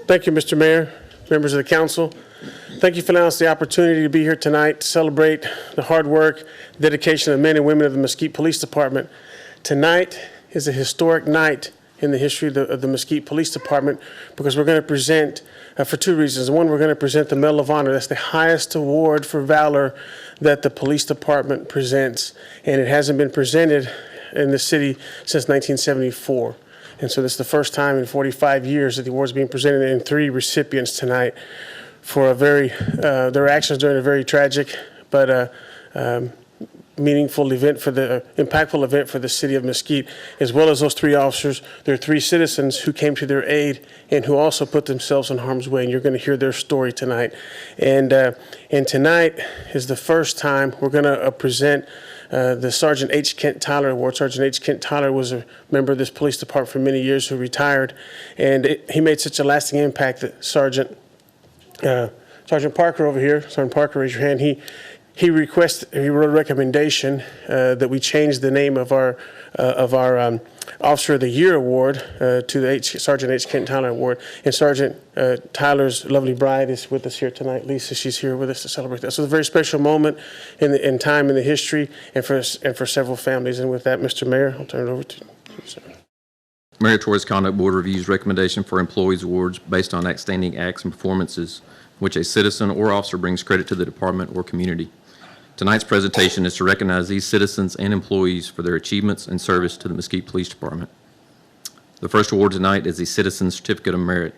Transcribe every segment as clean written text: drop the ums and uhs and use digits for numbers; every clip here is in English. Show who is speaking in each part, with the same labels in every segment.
Speaker 1: Thank you, Mr. Mayor, members of the council. Thank you for allowing us the opportunity to be here tonight to celebrate the hard work, dedication of the men and women of the Mesquite Police Department. Tonight is a historic night in the history of the Mesquite Police Department because we're going to present, for two reasons. One, we're going to present the Medal of Honor. That's the highest award for valor that the police department presents, and it hasn't been presented in the city since 1974. And so this is the first time in 45 years that the award is being presented, and 3 recipients tonight for a very, their actions during a very tragic but meaningful event for the, impactful event for the city of Mesquite. As well as those 3 officers, there are 3 citizens who came to their aid and who also put themselves in harm's way, and you're going to hear their story tonight. And tonight is the first time we're going to present the Sergeant H. Kent Tyler Award. Sergeant H. Kent Tyler was a member of this police department for many years who retired, and he made such a lasting impact that Sergeant Parker over here, Sergeant Parker, raise your hand. He wrote a recommendation that we change the name of our Officer of the Year Award to the Sergeant H. Kent Tyler Award. And Sergeant Tyler's lovely bride is with us here tonight. Lisa, she's here with us to celebrate that. So it's a very special moment in time in the history and for several families. And with that, Mr. Mayor, I'll turn it over to you, sir.
Speaker 2: Meritorious Conduct Board reviews recommendation for employees awards based on outstanding acts and performances which a citizen or officer brings credit to the department or community. Tonight's presentation is to recognize these citizens and employees for their achievements and service to the Mesquite Police Department. The first award tonight is the Citizen Certificate of Merit.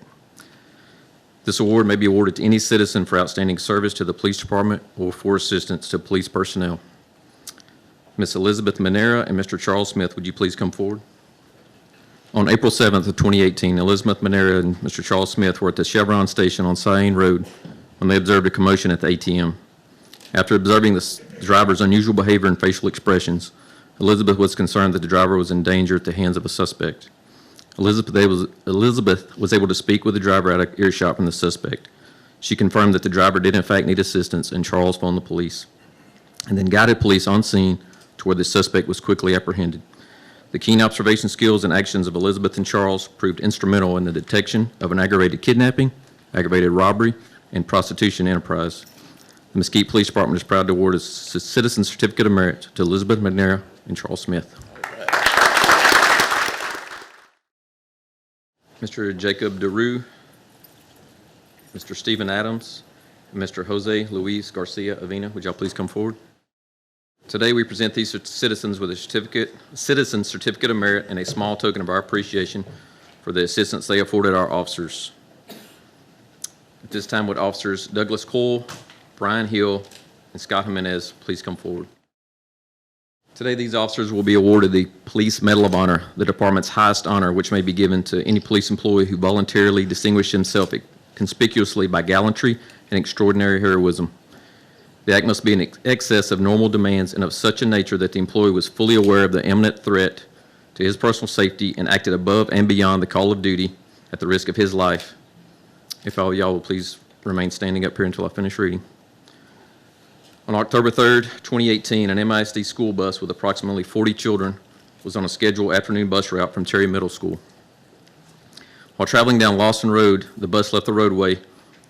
Speaker 2: This award may be awarded to any citizen for outstanding service to the police department or for assistance to police personnel. Ms. Elizabeth Manera and Mr. Charles Smith, would you please come forward? On April 7th of 2018, Elizabeth Manera and Mr. Charles Smith were at the Chevron station on Cyane Road when they observed a commotion at the ATM. After observing the driver's unusual behavior and facial expressions, Elizabeth was concerned that the driver was in danger at the hands of a suspect. Elizabeth was able to speak with the driver out of earshot from the suspect. She confirmed that the driver did in fact need assistance, and Charles phoned the police, and then guided police on scene to where the suspect was quickly apprehended. The keen observation skills and actions of Elizabeth and Charles proved instrumental in the detection of an aggravated kidnapping, aggravated robbery, and prostitution enterprise. The Mesquite Police Department is proud to award a Citizen Certificate of Merit to Elizabeth Manera and Charles Smith. Mr. Jacob DeRue, Mr. Stephen Adams, and Mr. Jose Luis Garcia Avina, would y'all please come forward? Today we present these citizens with a Citizen Certificate of Merit and a small token of our appreciation for the assistance they afforded our officers. At this time, would Officers Douglas Cole, Brian Hill, and Scott Jimenez please come forward? Today, these officers will be awarded the Police Medal of Honor, the department's highest honor, which may be given to any police employee who voluntarily distinguished himself conspicuously by gallantry and extraordinary heroism. The act must be in excess of normal demands and of such a nature that the employee was fully aware of the imminent threat to his personal safety and acted above and beyond the call of duty at the risk of his life. If all of y'all will please remain standing up here until I finish reading. On October 3rd, 2018, an MISD school bus with approximately 40 children was on a scheduled afternoon bus route from Terry Middle School. While traveling down Lawson Road, the bus left the roadway,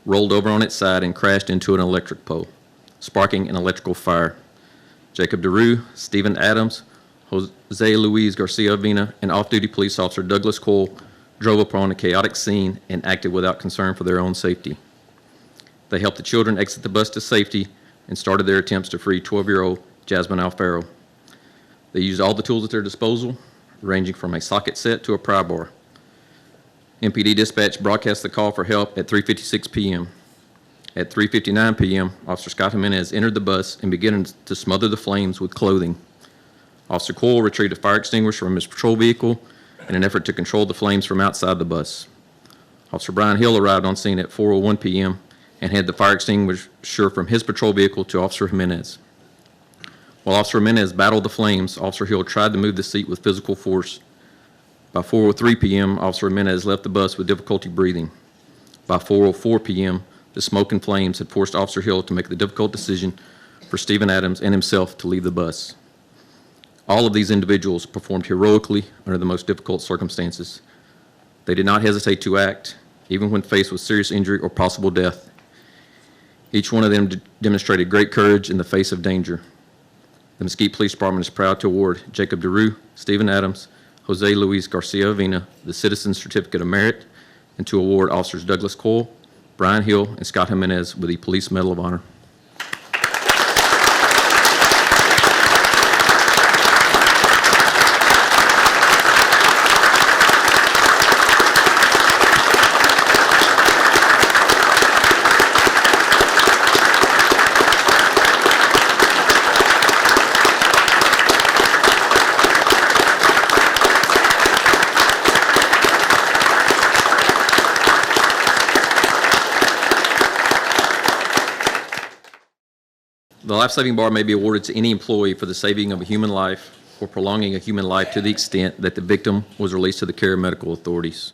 Speaker 2: rolled over on its side, and crashed into an electric pole, sparking an electrical fire. Jacob DeRue, Stephen Adams, Jose Luis Garcia Avina, and off-duty police officer Douglas Cole drove upon a chaotic scene and acted without concern for their own safety. They helped the children exit the bus to safety and started their attempts to free 12-year-old Jasmine Alfaro. They used all the tools at their disposal, ranging from a socket set to a pry bar. MPD dispatch broadcast the call for help at 3:56 p.m. At 3:59 p.m., Officer Scott Jimenez entered the bus and began to smother the flames with clothing. Officer Cole retrieved a fire extinguisher from his patrol vehicle in an effort to control the flames from outside the bus. Officer Brian Hill arrived on scene at 4:01 p.m. and had the fire extinguisher from his patrol vehicle to Officer Jimenez. While Officer Jimenez battled the flames, Officer Hill tried to move the seat with physical force. By 4:03 p.m., Officer Jimenez left the bus with difficulty breathing. By 4:04 p.m., the smoke and flames had forced Officer Hill to make the difficult decision for Stephen Adams and himself to leave the bus. All of these individuals performed heroically under the most difficult circumstances. They did not hesitate to act, even when faced with serious injury or possible death. Each one of them demonstrated great courage in the face of danger. The Mesquite Police Department is proud to award Jacob DeRue, Stephen Adams, Jose Luis Garcia Avina the Citizen's Certificate of Merit, and to award Officers Douglas Coyle, Brian Hill, and Scott Jimenez with the Police Medal of Honor. The life-saving bar may be awarded to any employee for the saving of a human life or prolonging a human life to the extent that the victim was released to the care of medical authorities.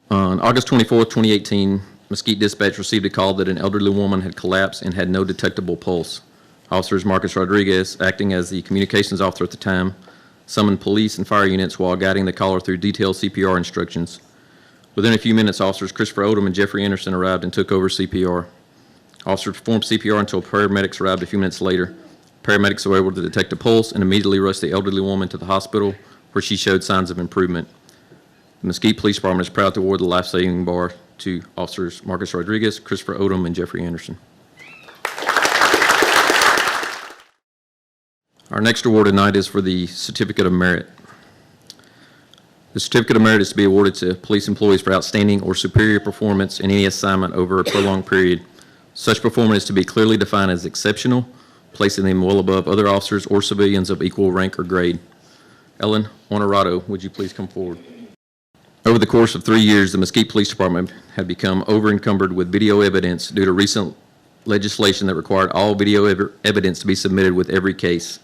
Speaker 2: On August 24, 2018, Mesquite Dispatch received a call that an elderly woman had collapsed and had no detectable pulse. Officers Marcus Rodriguez, acting as the communications officer at the time, summoned police and fire units while guiding the caller through detailed CPR instructions. Within a few minutes, officers Christopher Odom and Jeffrey Anderson arrived and took over CPR. Officers performed CPR until paramedics arrived a few minutes later. Paramedics were able to detect a pulse and immediately rushed the elderly woman to the hospital, where she showed signs of improvement. The Mesquite Police Department is proud to award the life-saving bar to Officers Marcus Rodriguez, Christopher Odom, and Jeffrey Anderson. Our next award tonight is for the Certificate of Merit. The Certificate of Merit is to be awarded to police employees for outstanding or superior performance in any assignment over a prolonged period. Such performance is to be clearly defined as exceptional, placing them well above other officers or civilians of equal rank or grade. Ellen Honorado, would you please come forward? Over the course of 3 years, the Mesquite Police Department had become over-encumbered with video evidence due to recent legislation that required all video evidence to be submitted with every case.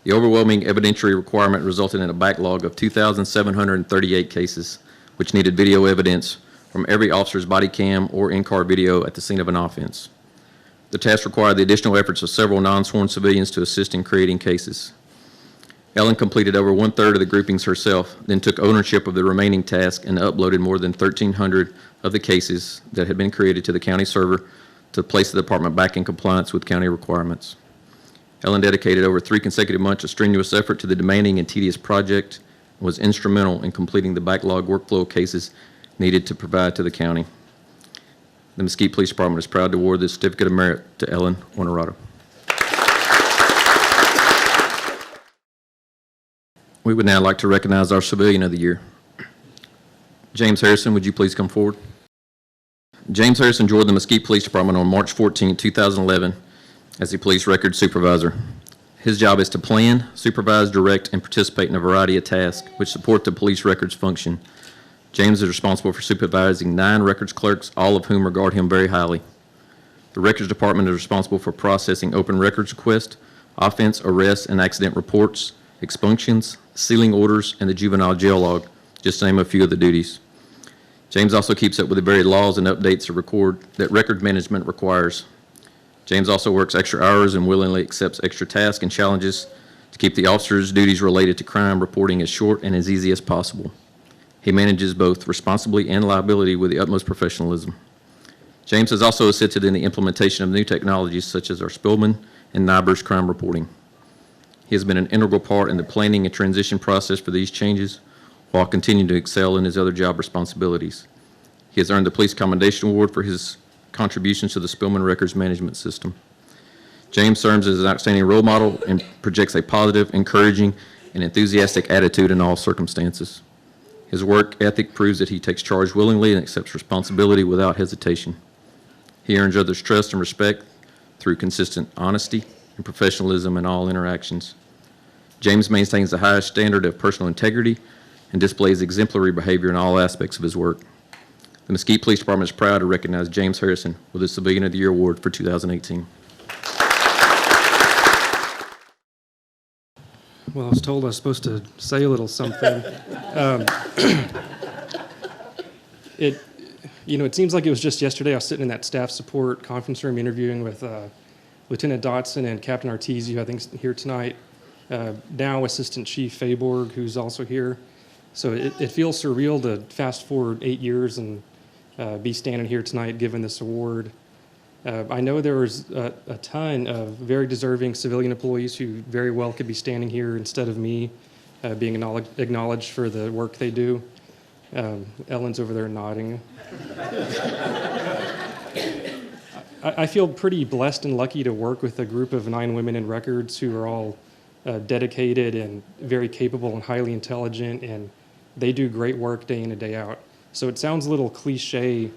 Speaker 2: The overwhelming evidentiary requirement resulted in a backlog of 2,738 cases, which needed video evidence from every officer's body cam or in-car video at the scene of an offense. The task required the additional efforts of several non-sworn civilians to assist in creating cases. Ellen completed over one-third of the groupings herself, then took ownership of the remaining task and uploaded more than 1,300 of the cases that had been created to the county server to place the department back in compliance with county requirements. Ellen dedicated over 3 consecutive months of strenuous effort to the demanding and tedious project and was instrumental in completing the backlog workflow of cases needed to provide to the county. The Mesquite Police Department is proud to award the Certificate of Merit to Ellen Honorado. We would now like to recognize our Civilian of the Year. James Harrison, would you please come forward? James Harrison joined the Mesquite Police Department on March 14, 2011 as the police records supervisor. His job is to plan, supervise, direct, and participate in a variety of tasks which support the police records function. James is responsible for supervising 9 records clerks, all of whom regard him very highly. The Records Department is responsible for processing open records requests, offense, arrests, and accident reports, expunctions, sealing orders, and the juvenile jail log, just to name a few of the duties. James also keeps up with the very laws and updates that record management requires. James also works extra hours and willingly accepts extra tasks and challenges to keep the officers' duties related to crime reporting as short and as easy as possible. He manages both responsibility and liability with the utmost professionalism. James has also assisted in the implementation of new technologies such as our Spillman and NIBRS crime reporting. He has been an integral part in the planning and transition process for these changes while continuing to excel in his other job responsibilities. He has earned the Police Commendation Award for his contributions to the Spillman Records Management System. James serves as an outstanding role model and projects a positive, encouraging, and enthusiastic attitude in all circumstances. His work ethic proves that he takes charge willingly and accepts responsibility without hesitation. He earns others' trust and respect through consistent honesty and professionalism in all interactions. James maintains the highest standard of personal integrity and displays exemplary behavior in all aspects of his work. The Mesquite Police Department is proud to recognize James Harrison with the Civilian of the Year Award for 2018.
Speaker 3: Well, I was told I was supposed to say a little something. It seems like it was just yesterday I was sitting in that staff support conference room interviewing with Lieutenant Dotson and Captain Arteezy, who I think is here tonight, now Assistant Chief Fayborg, who's also here. So it feels surreal to fast forward 8 years and be standing here tonight giving this award. I know there was a ton of very deserving civilian employees who very well could be standing here instead of me, being acknowledged for the work they do. Ellen's over there nodding. I feel pretty blessed and lucky to work with a group of 9 women in records who are all dedicated and very capable and highly intelligent, and they do great work day in and day out. So it sounds a little cliche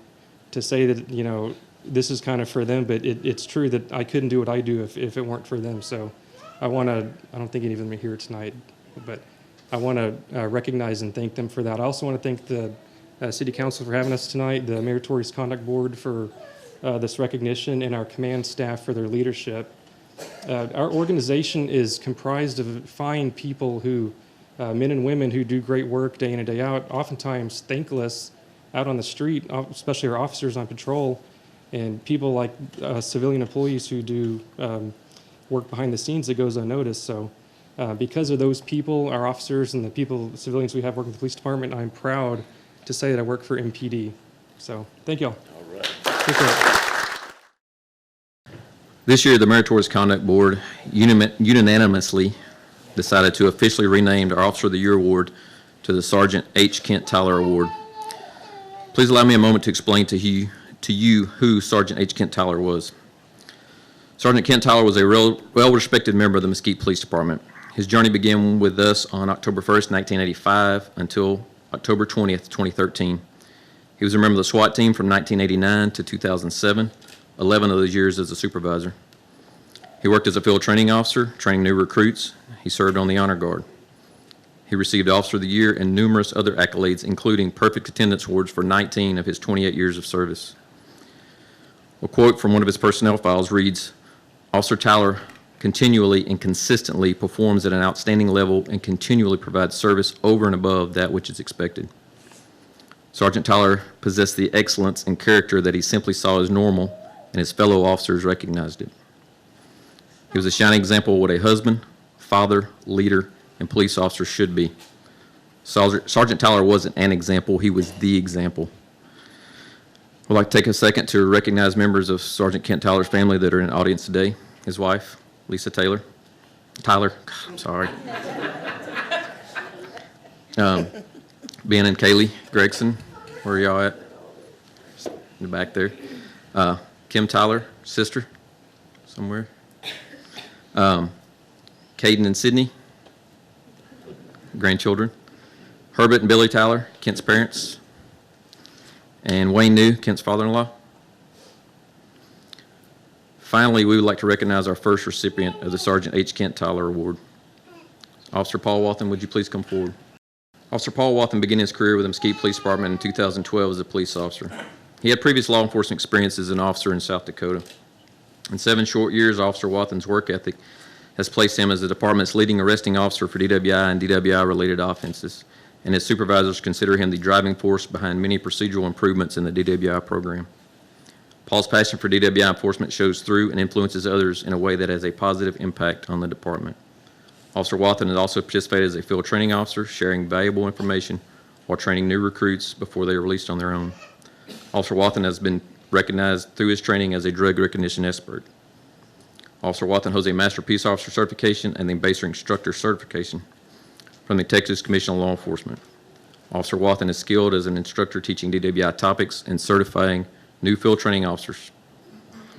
Speaker 3: to say that, you know, this is kind of for them, but it's true that I couldn't do what I do if it weren't for them. So I don't think any of them are here tonight, but I want to recognize and thank them for that. I also want to thank the City Council for having us tonight, the Meritorious Conduct Board for this recognition, and our command staff for their leadership. Our organization is comprised of fine people who, men and women who do great work day in and day out, oftentimes thankless out on the street, especially our officers on patrol, and people like civilian employees who do work behind the scenes that goes unnoticed. So because of those people, our officers and the civilians we have working with the police department, I'm proud to say that I work for MPD. So thank you all.
Speaker 4: All right.
Speaker 3: Appreciate it.
Speaker 2: This year, the Meritorious Conduct Board unanimously decided to officially rename our Officer of the Year Award to the Sargeant H. Kent Tyler Award. Please allow me a moment to explain to you who Sargeant H. Kent Tyler was. Sergeant Kent Tyler was a well-respected member of the Mesquite Police Department. His journey began with us on October 1st, 1985 until October 20th, 2013. He was a member of the SWAT team from 1989 to 2007, 11 of those years as a supervisor. He worked as a field training officer, training new recruits. He served on the Honor Guard. He received Officer of the Year and numerous other accolades, including perfect attendance awards for 19 of his 28 years of service. A quote from one of his personnel files reads, "Officer Tyler continually and consistently performs at an outstanding level and continually provides service over and above that which is expected." Sergeant Tyler possessed the excellence and character that he simply saw as normal, and his fellow officers recognized it. He was a shining example of what a husband, father, leader, and police officer should be. Sergeant Tyler wasn't an example, he was the example. I'd like to take a second to recognize members of Sergeant Kent Tyler's family that are in the audience today. His wife, Lisa Tyler. I'm sorry. Ben and Kaylee Gregson, where are y'all at? In the back there. Kim Tyler, sister, somewhere. Caden and Sydney, grandchildren. Herbert and Billy Tyler, Kent's parents. And Wayne New, Kent's father-in-law. Finally, we would like to recognize our first recipient of the Sergeant H. Kent Tyler Award. Officer Paul Walton, would you please come forward? Officer Paul Walton began his career with the Mesquite Police Department in 2012 as a police officer. He had previous law enforcement experience as an officer in South Dakota. In 7 short years, Officer Walton's work ethic has placed him as the department's leading arresting officer for DWI and DWI-related offenses, and his supervisors consider him the driving force behind many procedural improvements in the DWI program. Paul's passion for DWI enforcement shows through and influences others in a way that has a positive impact on the department. Officer Walton has also participated as a field training officer, sharing valuable information while training new recruits before they are released on their own. Officer Walton has been recognized through his training as a drug recognition expert. Officer Walton holds a Master Peace Officer certification and the Ambassador Instructor certification from the Texas Commission on Law Enforcement. Officer Walton is skilled as an instructor teaching DWI topics and certifying new field training officers.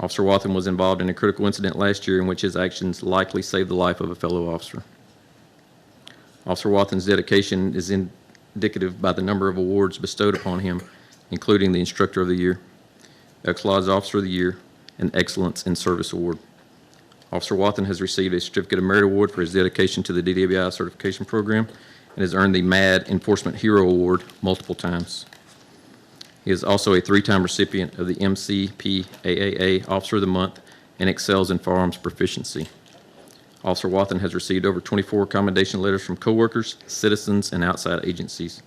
Speaker 2: Officer Walton was involved in a critical incident last year in which his actions likely saved the life of a fellow officer. Officer Walton's dedication is indicative by the number of awards bestowed upon him, including the Instructor of the Year, Ex-Lodge Officer of the Year, and Excellence in Service Award. Officer Walton has received a Certificate of Merit Award for his dedication to the DWI certification program and has earned the MAD Enforcement Hero Award multiple times. He is also a 3-time recipient of the MCPAAA Officer of the Month and excels in firearms proficiency. Officer Walton has received over 24 commendation letters from coworkers, citizens, and outside agencies.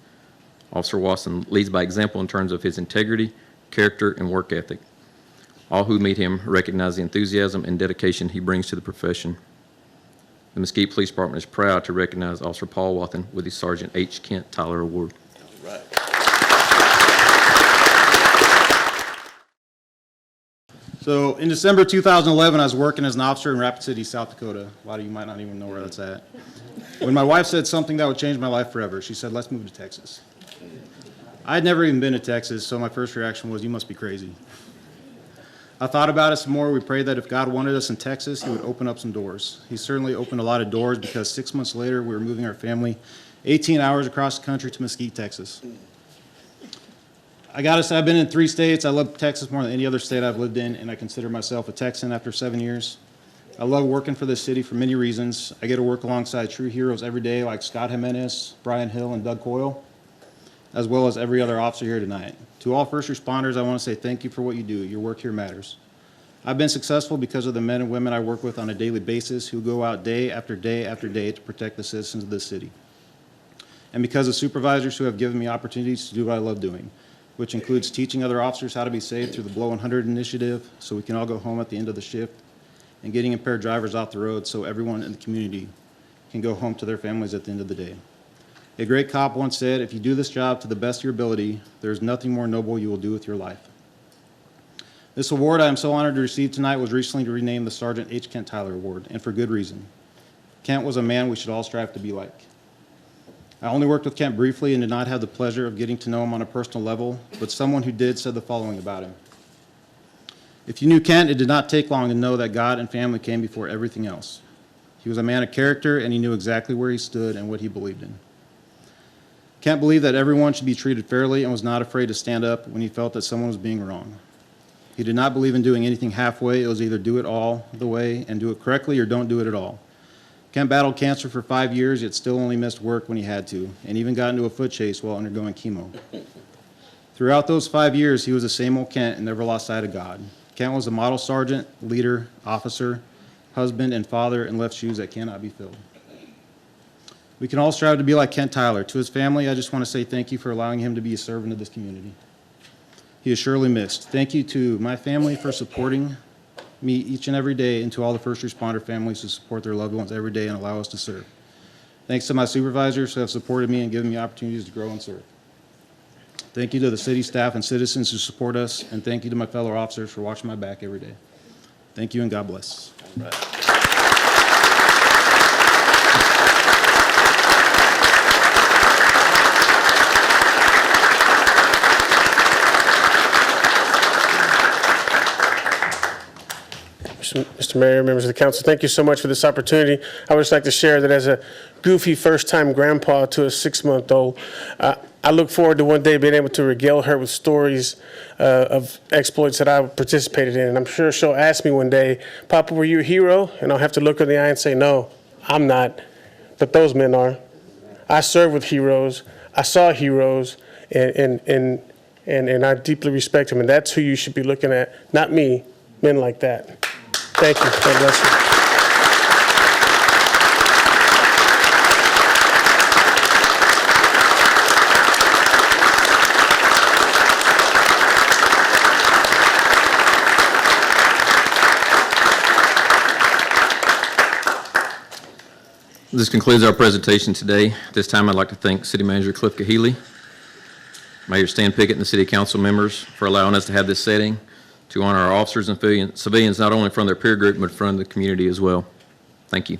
Speaker 2: Officer Walton leads by example in terms of his integrity, character, and work ethic. All who meet him recognize the enthusiasm and dedication he brings to the profession. The Mesquite Police Department is proud to recognize Officer Paul Walton with the Sergeant H. Kent Tyler Award.
Speaker 4: All right. So in December 2011, I was working as an officer in Rapid City, South Dakota. A lot of you might not even know where that's at. When my wife said something that would change my life forever, she said, let's move to Texas. I had never even been to Texas, so my first reaction was, you must be crazy. I thought about it some more. We prayed that if God wanted us in Texas, he would open up some doors. He certainly opened a lot of doors because 6 months later, we were moving our family 18 hours across the country to Mesquite, Texas. I gotta say, I've been in 3 states. I love Texas more than any other state I've lived in, and I consider myself a Texan after 7 years. I love working for this city for many reasons. I get to work alongside true heroes every day like Scott Jimenez, Brian Hill, and Doug Coyle, as well as every other officer here tonight. To all first responders, I want to say thank you for what you do. Your work here matters. I've been successful because of the men and women I work with on a daily basis who go out day after day after day to protect the citizens of this city. And because of supervisors who have given me opportunities to do what I love doing, which includes teaching other officers how to be safe through the Blow 100 initiative so we can all go home at the end of the shift, and getting impaired drivers off the road so everyone in the community can go home to their families at the end of the day. A great cop once said, if you do this job to the best of your ability, there is nothing more noble you will do with your life. This award I am so honored to receive tonight was recently renamed the Sargeant H. Kent Tyler Award, and for good reason. Kent was a man we should all strive to be like. I only worked with Kent briefly and did not have the pleasure of getting to know him on a personal level, but someone who did said the following about him. If you knew Kent, it did not take long to know that God and family came before everything else. He was a man of character, and he knew exactly where he stood and what he believed in. Kent believed that everyone should be treated fairly and was not afraid to stand up when he felt that someone was being wrong. He did not believe in doing anything halfway. It was either do it all the way and do it correctly or don't do it at all. Kent battled cancer for 5 years, yet still only missed work when he had to, and even got into a foot chase while undergoing chemo. Throughout those 5 years, he was the same old Kent and never lost sight of God. Kent was a model sergeant, leader, officer, husband, and father, and left shoes that cannot be filled. We can all strive to be like Kent Tyler. To his family, I just want to say thank you for allowing him to be a servant of this community. He is surely missed. Thank you to my family for supporting me each and every day, and to all the first responder families who support their loved ones every day and allow us to serve. Thanks to my supervisors who have supported me and given me opportunities to grow and serve. Thank you to the city staff and citizens who support us, and thank you to my fellow officers for watching my back every day. Thank you, and God bless.
Speaker 1: Mr. Mayor, members of the council, thank you so much for this opportunity. I would just like to share that as a goofy first-time grandpa to a 6-month-old, I look forward to one day being able to regale her with stories of exploits that I participated in. And I'm sure she'll ask me one day, Papa, were you a hero? And I'll have to look her in the eye and say, no, I'm not, but those men are. I served with heroes. I saw heroes, and I deeply respect them. And that's who you should be looking at, not me, men like that. Thank you. God bless you.
Speaker 2: This concludes our presentation today. At this time, I'd like to thank City Manager Cliff Cahealy, Mayor Stan Pickett, and the City Council members for allowing us to have this setting to honor our officers and civilians, not only from their peer group, but from the community as well. Thank you.